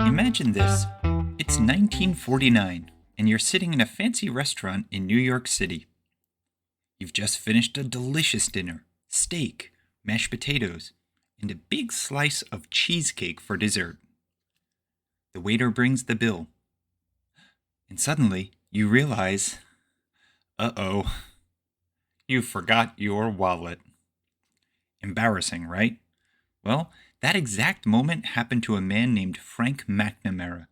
Imagine this. It's 1949, and you're sitting in a fancy restaurant in New York City. You've just finished a delicious dinner: steak, mashed potatoes, and a big slice of cheesecake for dessert. The waiter brings the bill, and suddenly you realize, uh-oh, you forgot your wallet. Embarrassing, right? Well, that exact moment happened to a man named Frank McNamara.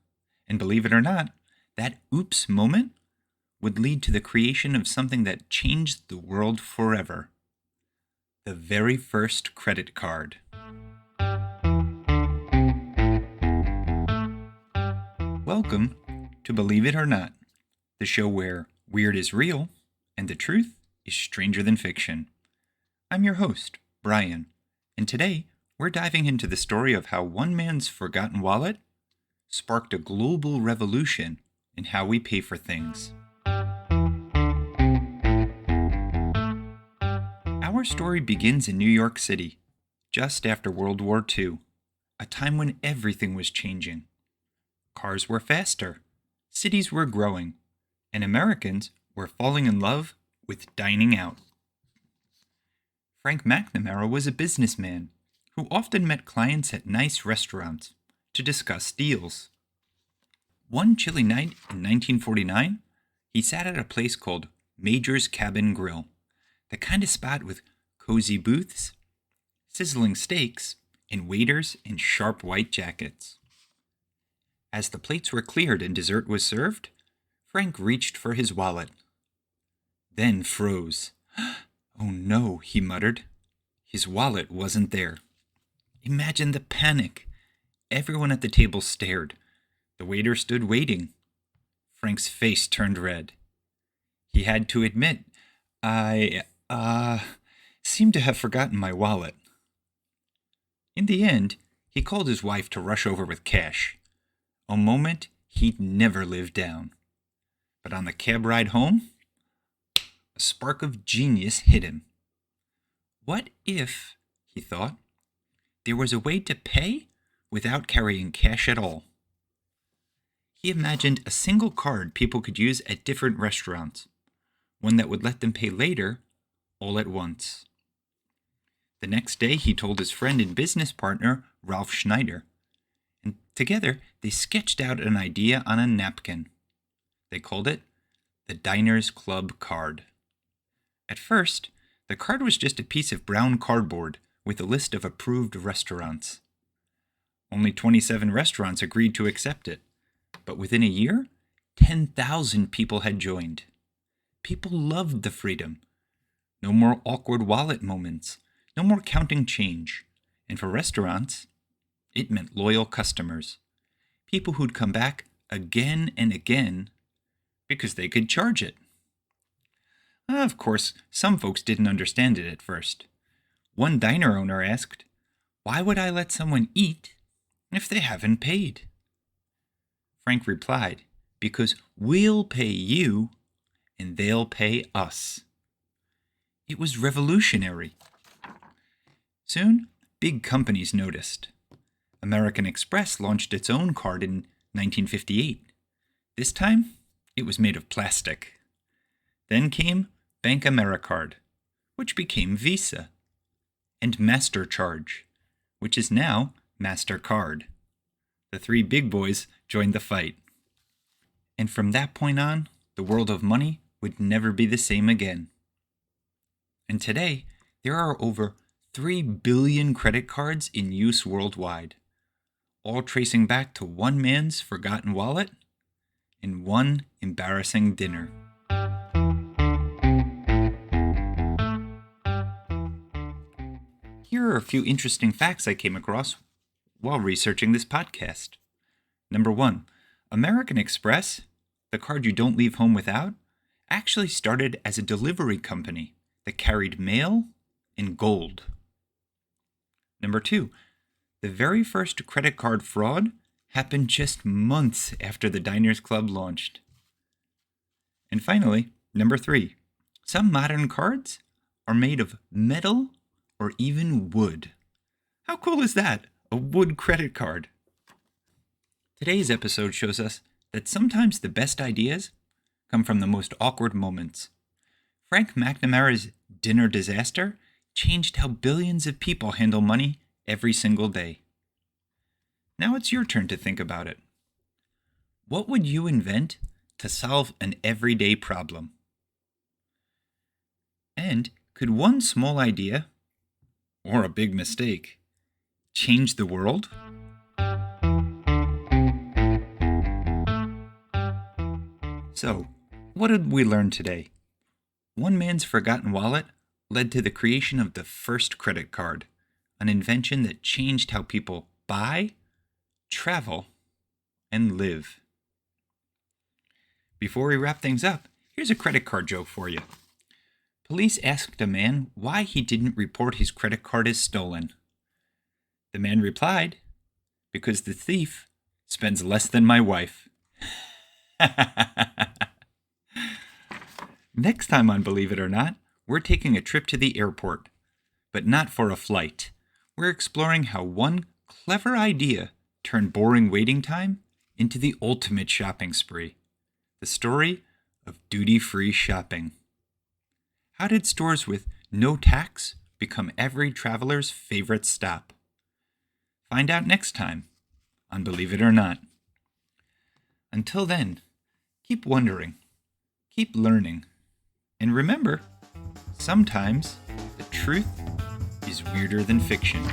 And believe it or not, that oops moment would lead to the creation of something that changed the world forever: the very first credit card. Welcome to Believe It or Not, the show where weird is real and the truth is stranger than fiction. I'm your host, Bryan, and today we're diving into the story of how one man's forgotten wallet sparked a global revolution in how we pay for things. Our story begins in New York City, just after World War II, a time when everything was changing. Cars were faster, cities were growing, and Americans were falling in love with dining out. Frank McNamara was a businessman who often met clients at nice restaurants to discuss deals. One chilly night in 1949, he sat at a place called Major's Cabin Grill, the kind of spot with cozy booths, sizzling steaks, and waiters in sharp white jackets. As the plates were cleared and dessert was served, Frank reached for his wallet, then froze. "Oh no," he muttered. His wallet wasn't there. Imagine the panic. Everyone at the table stared. The waiter stood waiting. Frank's face turned red. He had to admit, I seem to have forgotten my wallet." In the end, he called his wife to rush over with cash, a moment he'd never live down. But on the cab ride home, a spark of genius hit him. What if, he thought, there was a way to pay without carrying cash at all? He imagined a single card people could use at different restaurants, one that would let them pay later all at once. The next day, he told his friend and business partner, Ralph Schneider, and together they sketched out an idea on a napkin. They called it the Diners Club card. At first, the card was just a piece of brown cardboard with a list of approved restaurants. Only 27 restaurants agreed to accept it, but within a year, 10,000 people had joined. People loved the freedom. No more awkward wallet moments, no more counting change. And for restaurants, it meant loyal customers, people who'd come back again and again because they could charge it. Of course, some folks didn't understand it at first. One diner owner asked, "Why would I let someone eat if they haven't paid?" Frank replied, "Because we'll pay you and they'll pay us." It was revolutionary. Soon, big companies noticed. American Express launched its own card in 1958. This time, it was made of plastic. Then came Bank AmeriCard, which became Visa, and MasterCharge, which is now MasterCard. The three big boys joined the fight. And from that point on, the world of money would never be the same again. And today, there are over 3 billion credit cards in use worldwide, all tracing back to one man's forgotten wallet and one embarrassing dinner. Here are a few interesting facts I came across while researching this podcast. Number 1, American Express, the card you don't leave home without, actually started as a delivery company that carried mail and gold. Number 2, the very first credit card fraud happened just months after the Diners Club launched. And finally, number 3, some modern cards are made of metal or even wood. How cool is that? A wood credit card. Today's episode shows us that sometimes the best ideas come from the most awkward moments. Frank McNamara's dinner disaster changed how billions of people handle money every single day. Now it's your turn to think about it. What would you invent to solve an everyday problem? And could one small idea, or a big mistake, change the world? So, what did we learn today? One man's forgotten wallet led to the creation of the first credit card, an invention that changed how people buy, travel, and live. Before we wrap things up, here's a credit card joke for you. Police asked a man why he didn't report his credit card as stolen. The man replied, "Because the thief spends less than my wife." Next time on Believe It or Not, we're taking a trip to the airport, but not for a flight. We're exploring how one clever idea turned boring waiting time into the ultimate shopping spree. The story of duty-free shopping. How did stores with no tax become every traveler's favorite stop? Find out next time on Believe It or Not. Until then, keep wondering, keep learning, and remember, sometimes the truth is weirder than fiction.